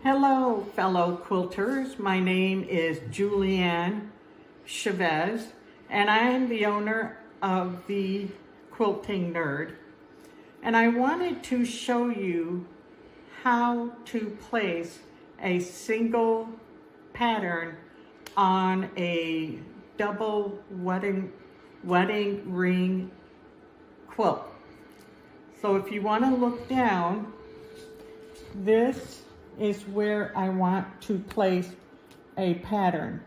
Hello, fellow quilters. My name is Julianne Chavez, and I am the owner of the Quilting Nerd. And I wanted to show you how to place a single pattern on a double wedding ring quilt. So if you want to look down, this is where I want to place a pattern.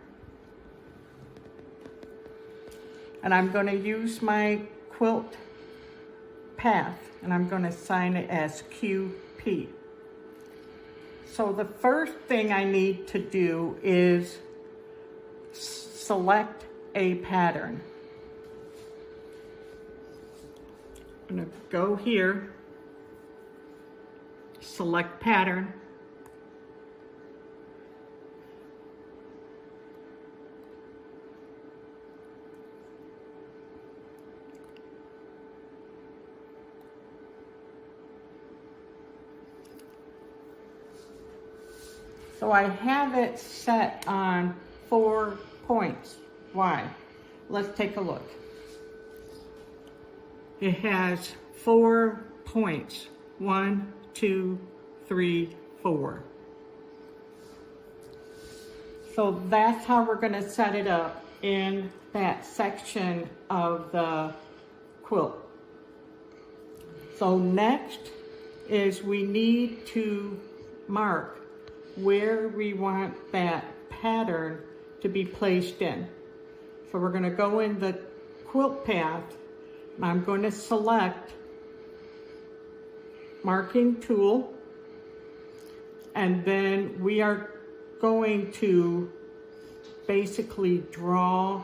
And I'm going to use my QuiltPath, and I'm going to sign it as QP. So the first thing I need to do is select a pattern. I'm going to go here, select pattern. So I have it set on 4 points. Why? Let's take a look. It has 4 points. 1, 2, 3, 4. So that's how we're going to set it up in that section of the quilt. So next is we need to mark where we want that pattern to be placed in. So we're going to go in the QuiltPath, and I'm going to select marking tool, and then we are going to basically draw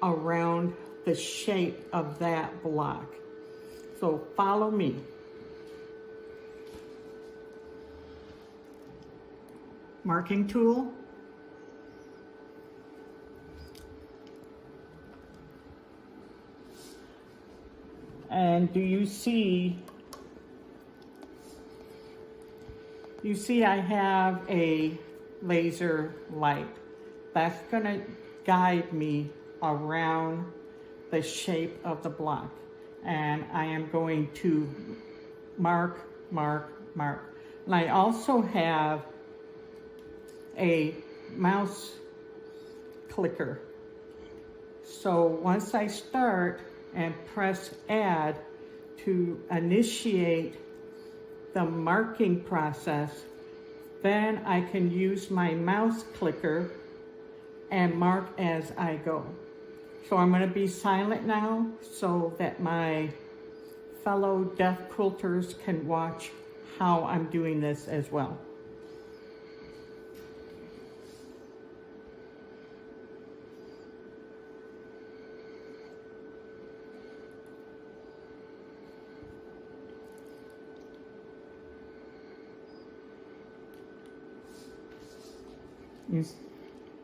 around the shape of that block. So follow me. Marking tool. And do you see I have a laser light. That's gonna guide me around the shape of the block. And I am going to mark. And I also have a mouse clicker. So once I start and press add to initiate the marking process, then I can use my mouse clicker and mark as I go. So I'm going to be silent now so that my fellow deaf quilters can watch how I'm doing this as well.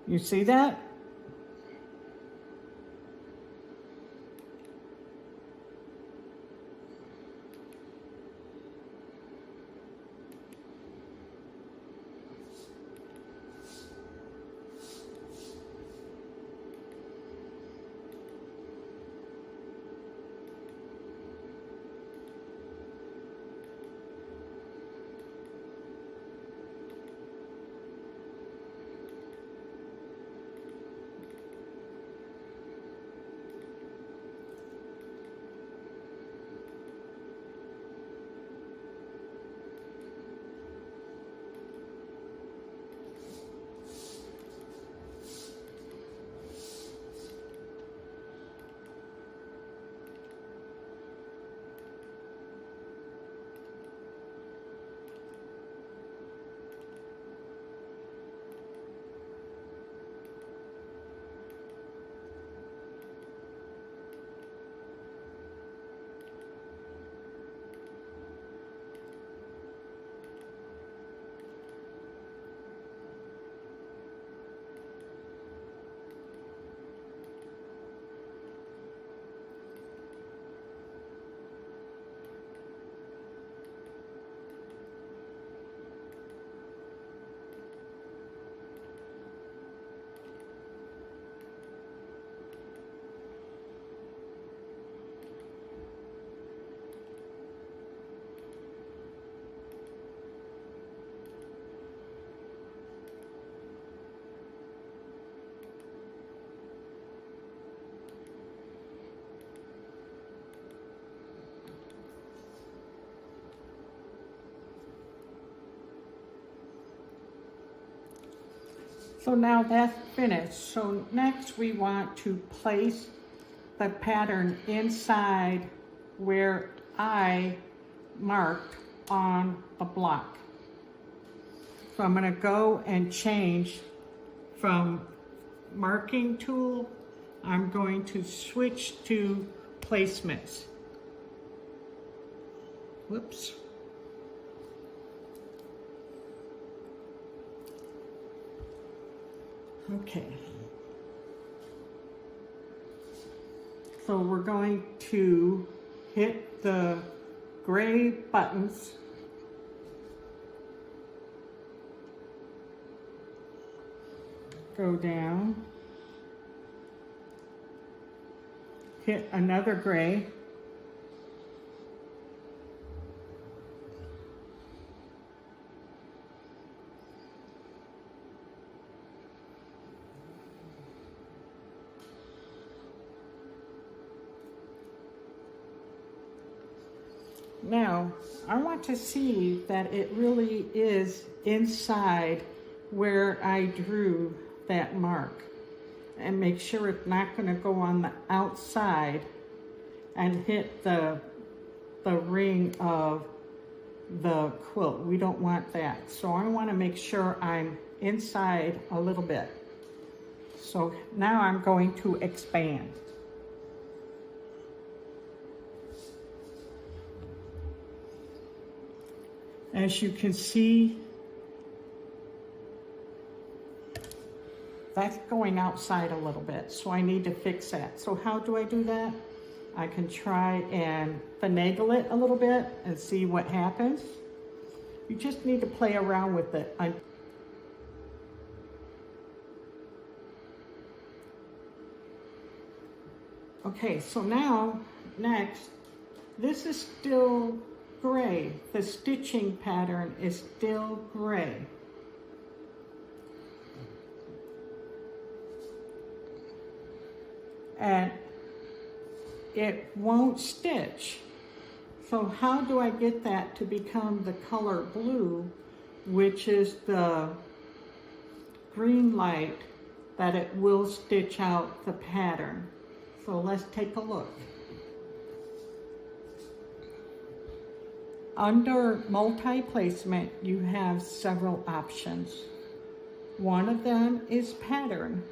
You see that? So now that's finished. So next we want to place the pattern inside where I marked on the block. So I'm going to go and change from marking tool. I'm going to switch to placements. Whoops. Okay. So we're going to hit the gray buttons. Go down. Hit another gray. Now, I want to see that it really is inside where I drew that mark, and make sure it's not going to go on the outside and hit the ring of the quilt. We don't want that. So I want to make sure I'm inside a little bit. So now I'm going to expand. As you can see, that's going outside a little bit, so I need to fix that. So how do I do that? I can try and finagle it a little bit and see what happens. You just need to play around with it. Okay, so now, next, this is still gray. The stitching pattern is still gray. And it won't stitch. So how do I get that to become the color blue, which is the green light that it will stitch out the pattern? So let's take a look. Under multi-placement, you have several options. One of them is pattern.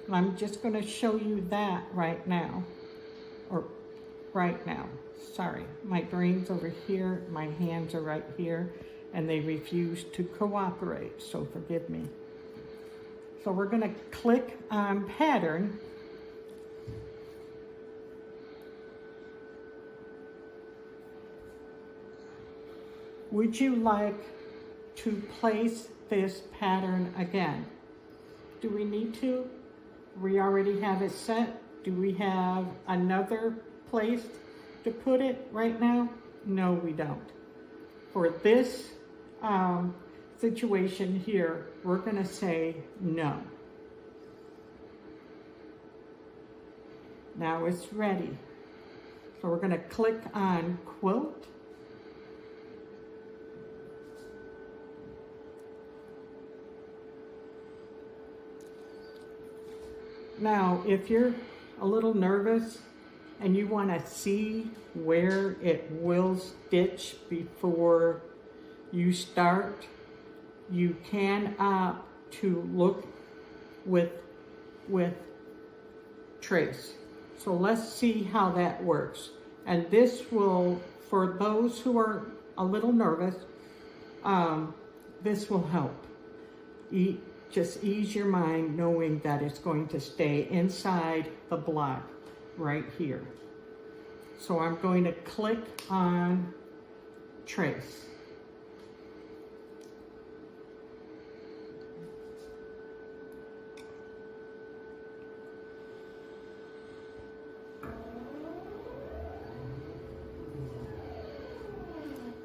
I'm just going to show you that right now. Sorry, my brain's over here, my hands are right here, and they refuse to cooperate, so forgive me. So we're going to click on pattern. Would you like to place this pattern again? Do we need to? We already have it set. Do we have another place to put it right now? No, we don't. For this situation here, we're going to say no. Now it's ready. So we're going to click on quilt. Now, if you're a little nervous and you want to see where it will stitch before you start, you can opt to look with trace. So let's see how that works. And this will, for those who are a little nervous, this will help. Just ease your mind knowing that it's going to stay inside the block right here. So I'm going to click on trace.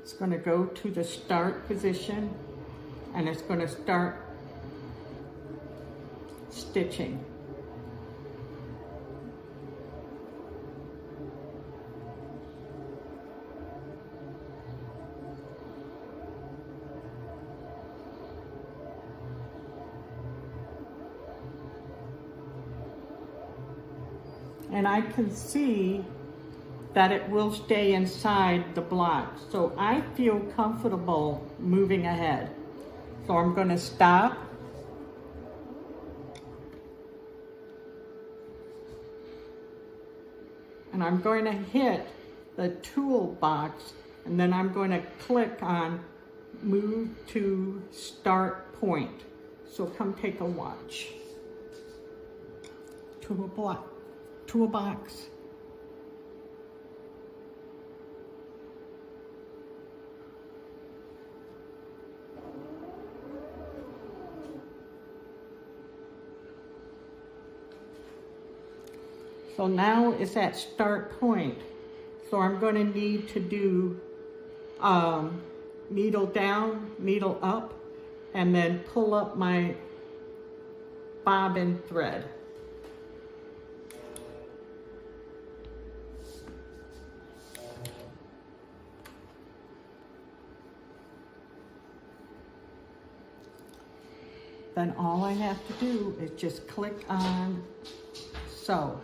It's going to go to the start position and it's going to start stitching. and I can see that it will stay inside the block. So I feel comfortable moving ahead. So I'm going to stop. And I'm going to hit the toolbox, and then I'm going to click on move to start point. So come take a watch. Toolbox. So now it's at start point. So I'm going to need to do needle down, needle up, and then pull up my bobbin thread. Then all I have to do is just click on sew.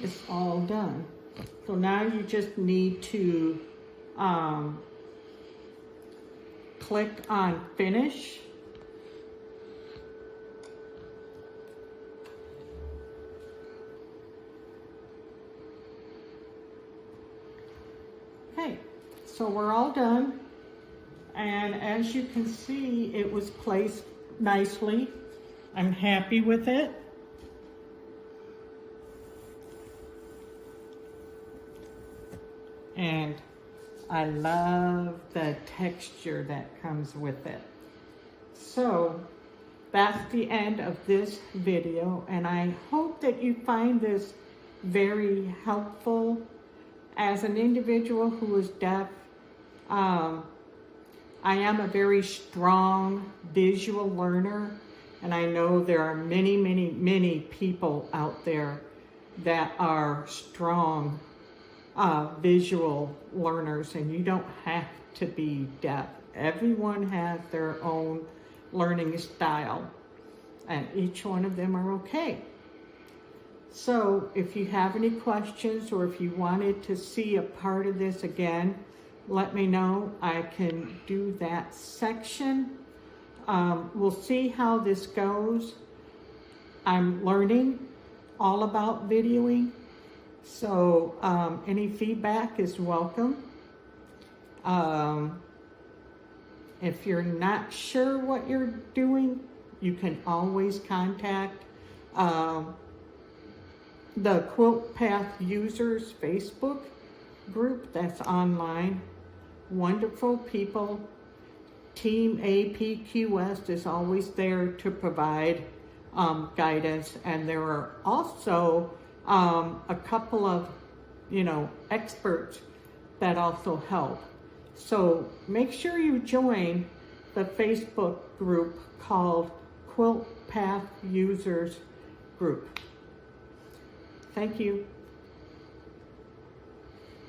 It's all done. So now you just need to click on finish. Okay, so we're all done. And as you can see, it was placed nicely. I'm happy with it. And I love the texture that comes with it. So that's the end of this video, and I hope that you find this very helpful. As an individual who is deaf, I am a very strong visual learner, and I know there are many, many, many people out there that are strong visual learners, and you don't have to be deaf. Everyone has their own learning style, and each one of them are okay. So if you have any questions, or if you wanted to see a part of this again, let me know. I can do that section. We'll see how this goes. I'm learning all about videoing. So any feedback is welcome. If you're not sure what you're doing, you can always contact the QuiltPath users Facebook group that's online. Wonderful people. Team APQS is always there to provide guidance, and there are also a couple of, experts that also help. So make sure you join the Facebook group called QuiltPath Users Group. Thank you.